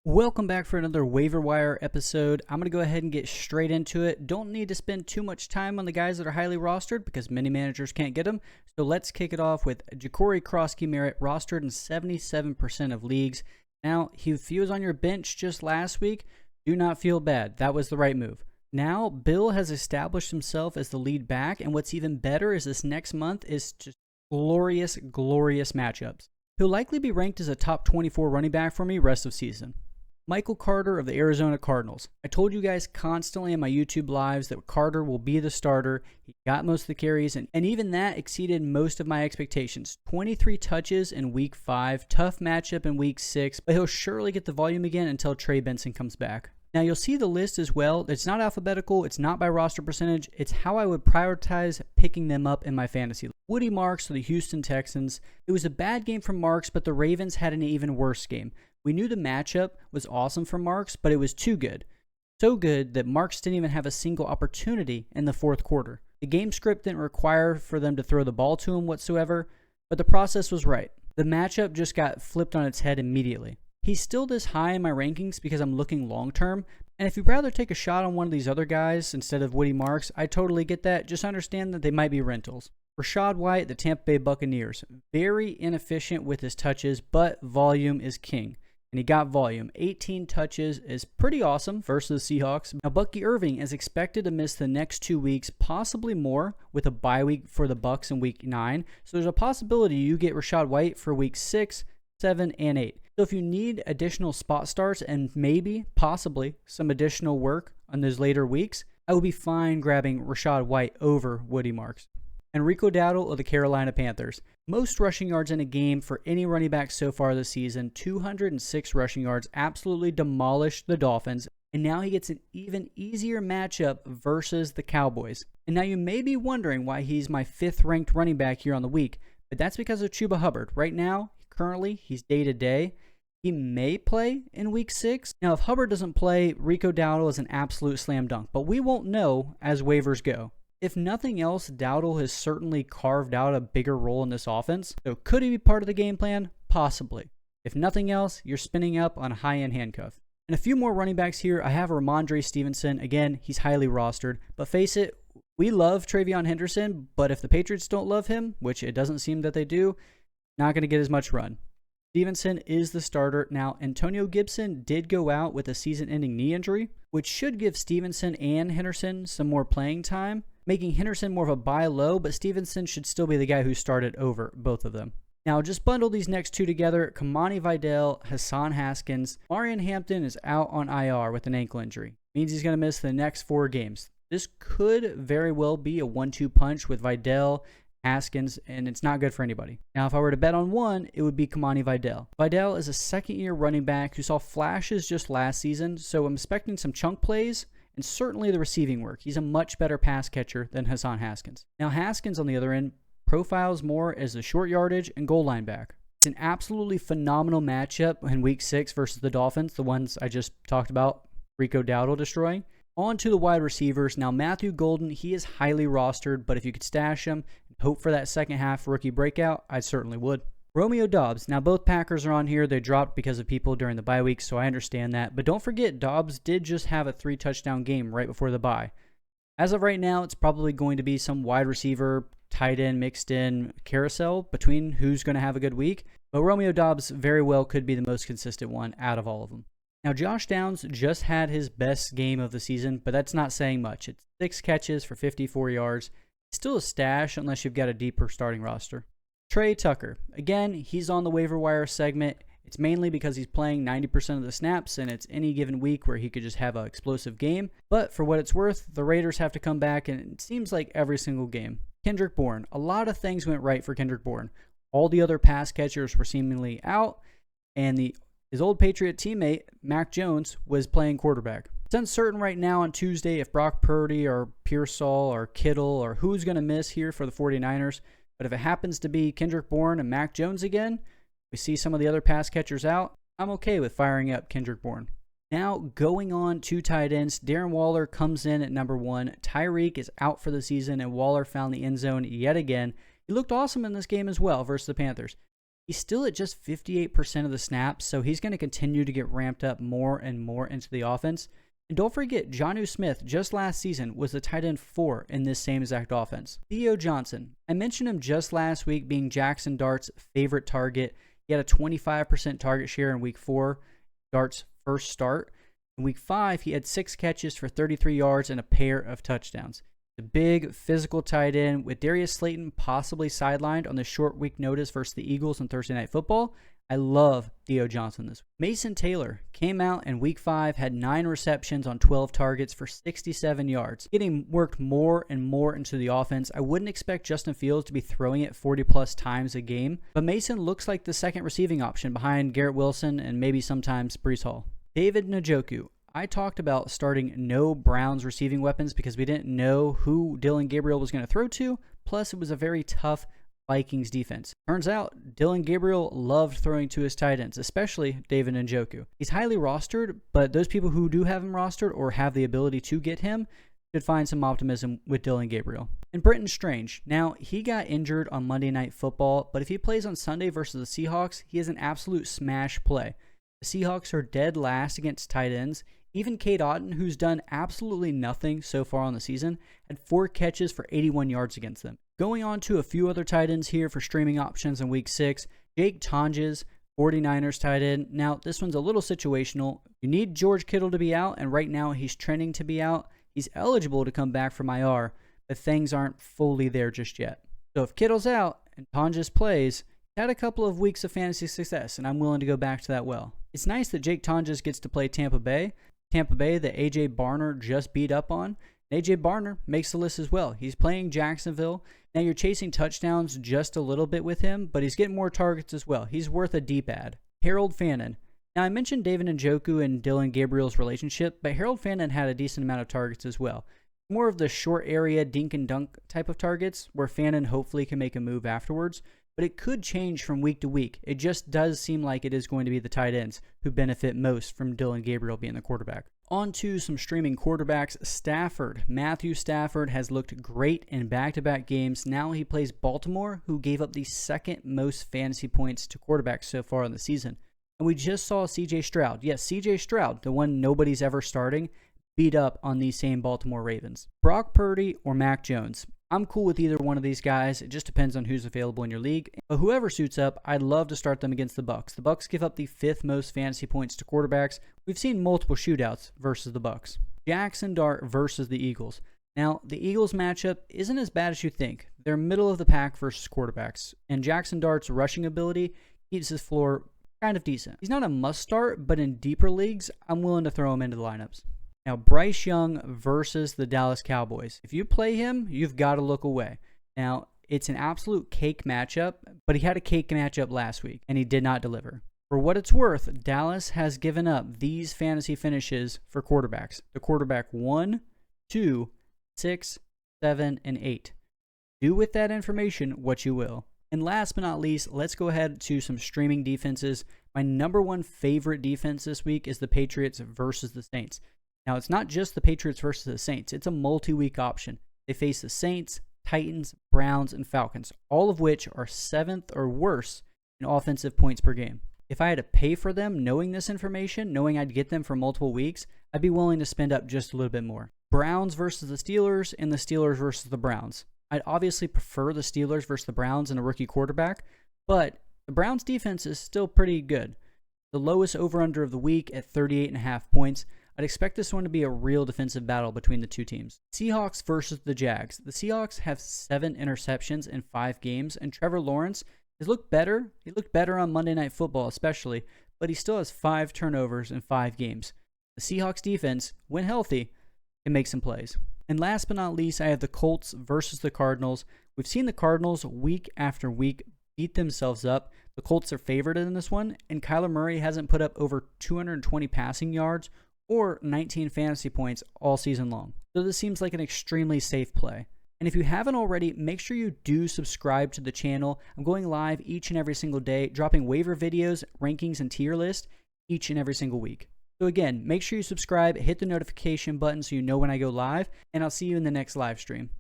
Welcome back for another waiver wire episode. I'm going to go ahead and get straight into it. Don't need to spend too much time on the guys that are highly rostered because many managers can't get them. So let's kick it off with Ja'Cory Krosky-Merritt, rostered in 77% of leagues. Now, if he was on your bench just last week, do not feel bad. That was the right move. Now, Bill has established himself as the lead back, and what's even better is this next month is just glorious matchups. He'll likely be ranked as a top 24 running back for me rest of season. Michael Carter of the Arizona Cardinals. I told you guys constantly in my YouTube lives that Carter will be the starter. He got most of the carries, and even that exceeded most of my expectations. 23 touches in week 5, tough matchup in week 6, but he'll surely get the volume again until Trey Benson comes back. Now you'll see the list as well. It's not alphabetical, it's not by roster percentage, it's how I would prioritize picking them up in my fantasy. Woody Marks for the Houston Texans. It was a bad game for Marks, but the Ravens had an even worse game. We knew the matchup was awesome for Marks, but it was too good. So good that Marks didn't even have a single opportunity in the fourth quarter. The game script didn't require for them to throw the ball to him whatsoever, but the process was right. The matchup just got flipped on its head immediately. He's still this high in my rankings because I'm looking long term, and if you'd rather take a shot on one of these other guys instead of Woody Marks, I totally get that. Just understand that they might be rentals. Rachaad White, the Tampa Bay Buccaneers. Very inefficient with his touches, but volume is king. And he got volume. 18 touches is pretty awesome versus the Seahawks. Now, Bucky Irving is expected to miss the next 2 weeks, possibly more, with a bye week for the Bucs in week 9. So there's a possibility you get Rachaad White for week 6, 7, and 8. So if you need additional spot starts and maybe, possibly, some additional work on those later weeks, I would be fine grabbing Rachaad White over Woody Marks. And Rico Dowdle of the Carolina Panthers. Most rushing yards in a game for any running back so far this season, 206 rushing yards, absolutely demolished the Dolphins, and now he gets an even easier matchup versus the Cowboys. And now you may be wondering why he's my 5th ranked running back here on the week, but that's because of Chuba Hubbard. Right now, currently, he's day-to-day. He may play in week 6. Now, if Hubbard doesn't play, Rico Dowdle is an absolute slam dunk, but we won't know as waivers go. If nothing else, Dowdle has certainly carved out a bigger role in this offense. So could he be part of the game plan? Possibly. If nothing else, you're spinning up on a high-end handcuff. And a few more running backs here. I have Ramondre Stevenson. Again, he's highly rostered. But face it, we love Travion Henderson, but if the Patriots don't love him, which it doesn't seem that they do, not going to get as much run. Stevenson is the starter. Now, Antonio Gibson did go out with a season-ending knee injury, which should give Stevenson and Henderson some more playing time, making Henderson more of a buy low, but Stevenson should still be the guy who started over both of them. Now, just bundle these next two together. Kamani Vidal, Hassan Haskins. Marion Hampton is out on IR with an ankle injury. Means he's going to miss the next 4 games. This could very well be a 1-2 punch with Vidal, Haskins, and it's not good for anybody. Now, if I were to bet on one, it would be Kamani Vidal. Vidal is a second-year running back who saw flashes just last season, so I'm expecting some chunk plays and certainly the receiving work. He's a much better pass catcher than Hassan Haskins. Now, Haskins, on the other end, profiles more as a short yardage and goal line back. It's an absolutely phenomenal matchup in Week 6 versus the Dolphins, the ones I just talked about, Rico Dowdle destroying. On to the wide receivers. Now, Matthew Golden, he is highly rostered, but if you could stash him and hope for that second half rookie breakout, I certainly would. Romeo Doubs. Now, both Packers are on here. They dropped because of people during the bye week, so I understand that. But don't forget, Doubs did just have a 3-touchdown game right before the bye. As of right now, it's probably going to be some wide receiver, tight end, mixed in carousel between who's going to have a good week. But Romeo Doubs very well could be the most consistent one out of all of them. Now, Josh Downs just had his best game of the season, but that's not saying much. It's 6 catches for 54 yards. It's still a stash unless you've got a deeper starting roster. Trey Tucker. Again, he's on the waiver wire segment. It's mainly because he's playing 90% of the snaps, and it's any given week where he could just have an explosive game. But for what it's worth, the Raiders have to come back, and it seems like every single game. Kendrick Bourne. A lot of things went right for Kendrick Bourne. All the other pass catchers were seemingly out, and his old Patriot teammate, Mac Jones, was playing quarterback. It's uncertain right now on Tuesday if Brock Purdy or Pearsall or Kittle or who's going to miss here for the 49ers. But if it happens to be Kendrick Bourne and Mac Jones again, we see some of the other pass catchers out, I'm okay with firing up Kendrick Bourne. Now, going on to tight ends, Darren Waller comes in at number 1. Tyreek is out for the season, and Waller found the end zone yet again. He looked awesome in this game as well versus the Panthers. He's still at just 58% of the snaps, so he's going to continue to get ramped up more and more into the offense. And don't forget, Jonnu Smith, just last season, was the tight end 4 in this same exact offense. Theo Johnson. I mentioned him just last week being Jackson Dart's favorite target. He had a 25% target share in week 4, Dart's first start. In week 5, he had 6 catches for 33 yards and a pair of touchdowns. The big physical tight end with Darius Slayton possibly sidelined on the short week notice versus the Eagles on Thursday Night Football. I love Theo Johnson this week. Mason Taylor came out in week 5, had 9 receptions on 12 targets for 67 yards. Getting worked more and more into the offense. I wouldn't expect Justin Fields to be throwing it 40 plus times a game, but Mason looks like the second receiving option behind Garrett Wilson and maybe sometimes Breece Hall. David Njoku. I talked about starting no Browns receiving weapons because we didn't know who Dillon Gabriel was going to throw to, plus it was a very tough Vikings defense. Turns out, Dillon Gabriel loved throwing to his tight ends, especially David Njoku. He's highly rostered, but those people who do have him rostered or have the ability to get him should find some optimism with Dillon Gabriel. And Britton Strange. Now, he got injured on Monday Night Football, but if he plays on Sunday versus the Seahawks, he is an absolute smash play. The Seahawks are dead last against tight ends. Even Cade Otton, who's done absolutely nothing so far on the season, had 4 catches for 81 yards against them. Going on to a few other tight ends here for streaming options in week 6. Jake Tonges, 49ers tight end. Now, this one's a little situational. You need George Kittle to be out, and right now he's trending to be out. He's eligible to come back from IR, but things aren't fully there just yet. So if Kittle's out and Tonges plays, he's had a couple of weeks of fantasy success, and I'm willing to go back to that well. It's nice that Jake Tonges gets to play Tampa Bay. Tampa Bay that A.J. Barner just beat up on. A.J. Barner makes the list as well. He's playing Jacksonville. Now you're chasing touchdowns just a little bit with him, but he's getting more targets as well. He's worth a deep add. Harold Fannin. Now I mentioned David Njoku and Dillon Gabriel's relationship, but Harold Fannin had a decent amount of targets as well. More of the short area dink and dunk type of targets where Fannin hopefully can make a move afterwards. But it could change from week to week. It just does seem like it is going to be the tight ends who benefit most from Dillon Gabriel being the quarterback. On to some streaming quarterbacks. Stafford. Matthew Stafford has looked great in back-to-back games. Now he plays Baltimore, who gave up the second most fantasy points to quarterbacks so far in the season. And we just saw C.J. Stroud. Yes, C.J. Stroud, the one nobody's ever starting, beat up on these same Baltimore Ravens. Brock Purdy or Mac Jones. I'm cool with either one of these guys. It just depends on who's available in your league. But whoever suits up, I'd love to start them against the Bucs. The Bucs give up the 5th most fantasy points to quarterbacks. We've seen multiple shootouts versus the Bucs. Jackson Dart versus the Eagles. Now, the Eagles matchup isn't as bad as you think. They're middle of the pack versus quarterbacks. And Jackson Dart's rushing ability keeps his floor kind of decent. He's not a must start, but in deeper leagues, I'm willing to throw him into the lineups. Now, Bryce Young versus the Dallas Cowboys. If you play him, you've got to look away. Now, it's an absolute cake matchup, but he had a cake matchup last week, and he did not deliver. For what it's worth, Dallas has given up these fantasy finishes for quarterbacks. The quarterback 1, 2, 6, 7, and 8. Do with that information what you will. And last but not least, let's go ahead to some streaming defenses. My number 1 favorite defense this week is the Patriots versus the Saints. Now, it's not just the Patriots versus the Saints. It's a multi-week option. They face the Saints, Titans, Browns, and Falcons, all of which are 7th or worse in offensive points per game. If I had to pay for them knowing this information, knowing I'd get them for multiple weeks, I'd be willing to spend up just a little bit more. Browns versus the Steelers and the Steelers versus the Browns. I'd obviously prefer the Steelers versus the Browns and a rookie quarterback, but the Browns defense is still pretty good. The lowest over-under of the week at 38.5 points. I'd expect this one to be a real defensive battle between the two teams. Seahawks versus the Jags. The Seahawks have 7 interceptions in 5 games, and Trevor Lawrence has looked better. He looked better on Monday Night Football especially, but he still has 5 turnovers in 5 games. The Seahawks defense, when healthy, can make some plays. And last but not least, I have the Colts versus the Cardinals. We've seen the Cardinals week after week beat themselves up. The Colts are favored in this one, and Kyler Murray hasn't put up over 220 passing yards or 19 fantasy points all season long. So this seems like an extremely safe play. And if you haven't already, make sure you do subscribe to the channel. I'm going live each and every single day, dropping waiver videos, rankings, and tier list each and every single week. So again, make sure you subscribe, hit the notification button so you know when I go live, and I'll see you in the next live stream.